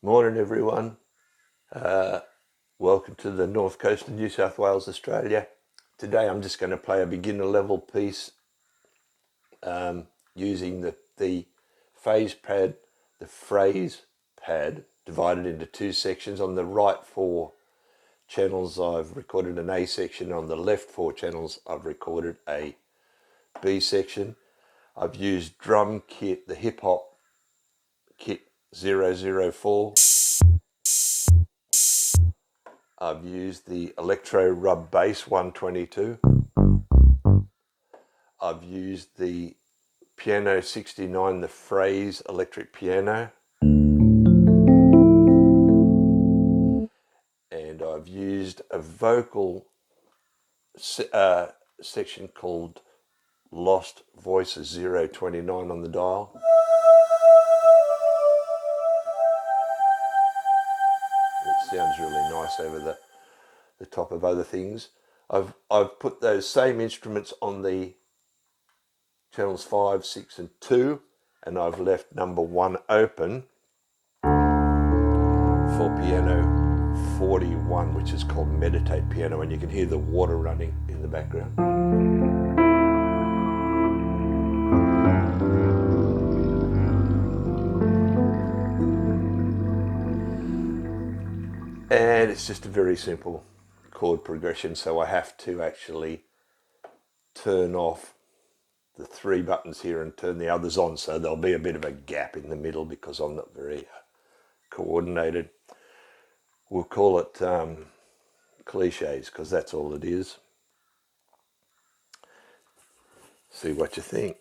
Morning everyone, welcome to the north coast of New South Wales, Australia. Today I'm just going to play a beginner level piece using the phrase pad divided into two sections. On the right 4 channels I've recorded an A section, on the left 4 channels I've recorded a B section. I've used drum kit, the hip hop kit 004. I've used the Electro Rub Bass 122. I've used the Piano 69, the Phrase electric piano. And I've used a vocal section called Lost Voices 029 on the dial. It sounds really nice over the top of other things. I've put those same instruments on the channels 5, 6 and 2, and I've left number 1 open for piano 41, which is called Meditate Piano, and you can hear the water running in the background. And it's just a very simple chord progression, so I have to actually turn off the 3 buttons here and turn the others on, so there'll be a bit of a gap in the middle because I'm not very coordinated. We'll call it Cliches because that's all it is. See what you think.